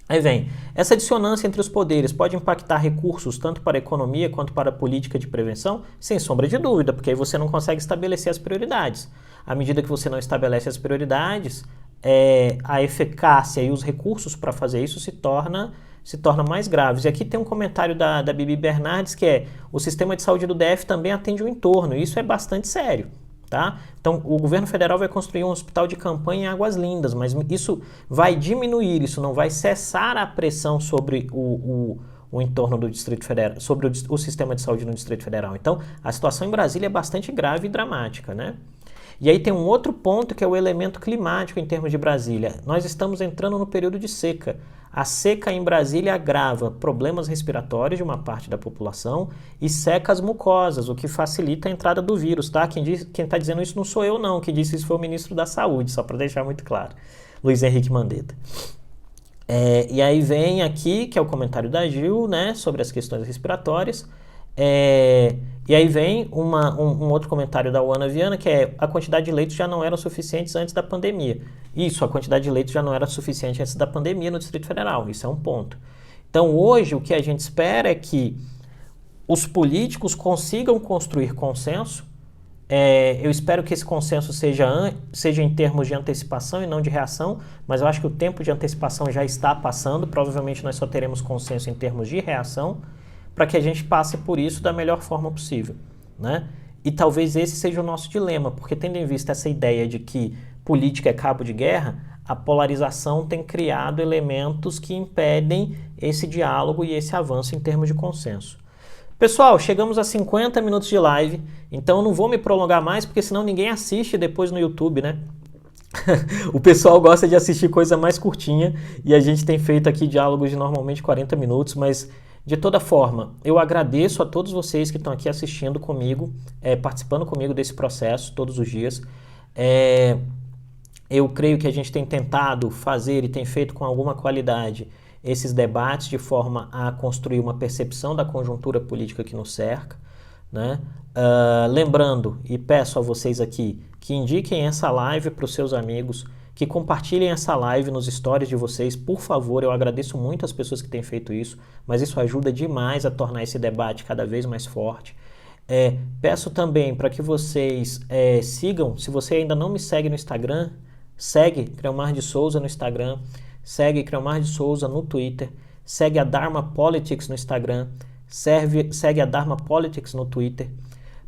Aí vem, essa dissonância entre os poderes pode impactar recursos tanto para a economia quanto para a política de prevenção? Sem sombra de dúvida, porque aí você não consegue estabelecer as prioridades. À medida que você não estabelece as prioridades, a eficácia e os recursos para fazer isso se torna mais graves. E aqui tem um comentário da Bibi Bernardes, que o sistema de saúde do DF também atende o entorno, e isso é bastante sério. Tá? Então, o governo federal vai construir um hospital de campanha em Águas Lindas, mas isso vai diminuir, isso não vai cessar a pressão sobre o entorno do Distrito Federal, sobre o sistema de saúde no Distrito Federal. Então, a situação em Brasília é bastante grave e dramática, né? E aí tem um outro ponto que é o elemento climático em termos de Brasília. Nós estamos entrando no período de seca. A seca em Brasília agrava problemas respiratórios de uma parte da população e seca as mucosas, o que facilita a entrada do vírus, tá? Quem está dizendo isso não sou eu não, quem disse isso foi o ministro da Saúde, só para deixar muito claro, Luiz Henrique Mandetta. E aí vem aqui, que é o comentário da Gil, né, sobre as questões respiratórias. E aí vem um outro comentário da Ana Viana, que a quantidade de leitos já não eram suficientes antes da pandemia. Isso, a quantidade de leitos já não era suficiente antes da pandemia no Distrito Federal, isso é um ponto. Então hoje o que a gente espera é que os políticos consigam construir consenso. Eu espero que esse consenso seja em termos de antecipação e não de reação, mas eu acho que o tempo de antecipação já está passando, provavelmente nós só teremos consenso em termos de reação, para que a gente passe por isso da melhor forma possível, né? E talvez esse seja o nosso dilema, porque tendo em vista essa ideia de que política é cabo de guerra, a polarização tem criado elementos que impedem esse diálogo e esse avanço em termos de consenso. Pessoal, chegamos a 50 minutos de live, então eu não vou me prolongar mais, porque senão ninguém assiste depois no YouTube, né? O pessoal gosta de assistir coisa mais curtinha e a gente tem feito aqui diálogos de normalmente 40 minutos, mas de toda forma, eu agradeço a todos vocês que estão aqui assistindo comigo, participando comigo desse processo todos os dias. Eu creio que a gente tem tentado fazer e tem feito com alguma qualidade esses debates de forma a construir uma percepção da conjuntura política que nos cerca, né? Lembrando e peço a vocês aqui que indiquem essa live para os seus amigos, que compartilhem essa live nos stories de vocês, por favor. Eu agradeço muito as pessoas que têm feito isso, mas isso ajuda demais a tornar esse debate cada vez mais forte. Peço também para que vocês sigam, se você ainda não me segue no Instagram, segue Creomar de Souza no Instagram, segue Creomar de Souza no Twitter, segue a Dharma Politics no Instagram, segue a Dharma Politics no Twitter.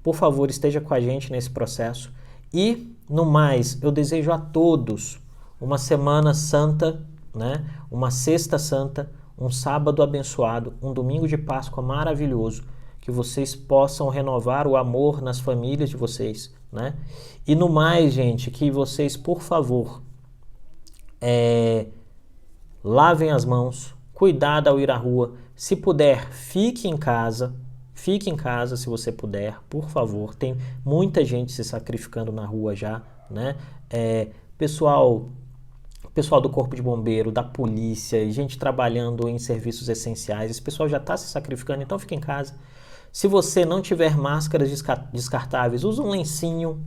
Por favor, esteja com a gente nesse processo. E, no mais, eu desejo a todos uma semana santa, né? Uma sexta santa, um sábado abençoado, um domingo de Páscoa maravilhoso, que vocês possam renovar o amor nas famílias de vocês, né? E no mais, gente, que vocês, por favor, lavem as mãos, cuidado ao ir à rua. Se puder, fique em casa se você puder, por favor. Tem muita gente se sacrificando na rua já, né? Pessoal do Corpo de Bombeiro, da polícia, gente trabalhando em serviços essenciais, esse pessoal já está se sacrificando, então fique em casa. Se você não tiver máscaras descartáveis, usa um lencinho,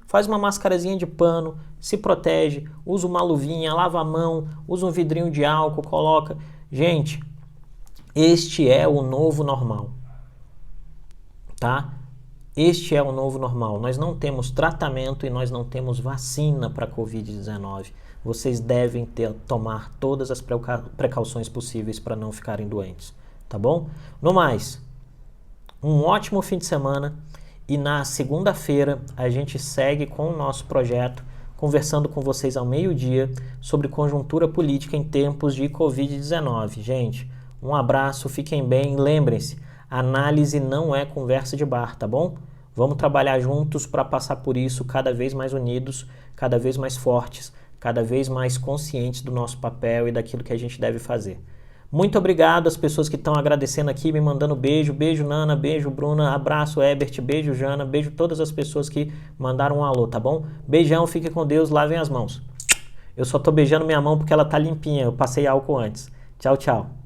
faz uma mascarazinha de pano, se protege, usa uma luvinha, lava a mão, usa um vidrinho de álcool, coloca. Gente, este é o novo normal, tá? Este é o novo normal. Nós não temos tratamento e nós não temos vacina para a Covid-19. Vocês devem tomar todas as precauções possíveis para não ficarem doentes, tá bom? No mais, um ótimo fim de semana e na segunda-feira a gente segue com o nosso projeto, conversando com vocês ao meio-dia sobre conjuntura política em tempos de Covid-19. Gente, um abraço, fiquem bem, lembrem-se, análise não é conversa de bar, tá bom? Vamos trabalhar juntos para passar por isso cada vez mais unidos, cada vez mais fortes, cada vez mais conscientes do nosso papel e daquilo que a gente deve fazer. Muito obrigado às pessoas que estão agradecendo aqui, me mandando beijo. Beijo, Nana, beijo, Bruna, abraço, Ebert, beijo, Jana, beijo todas as pessoas que mandaram um alô, tá bom? Beijão, fique com Deus, lavem as mãos. Eu só tô beijando minha mão porque ela tá limpinha, eu passei álcool antes. Tchau, tchau.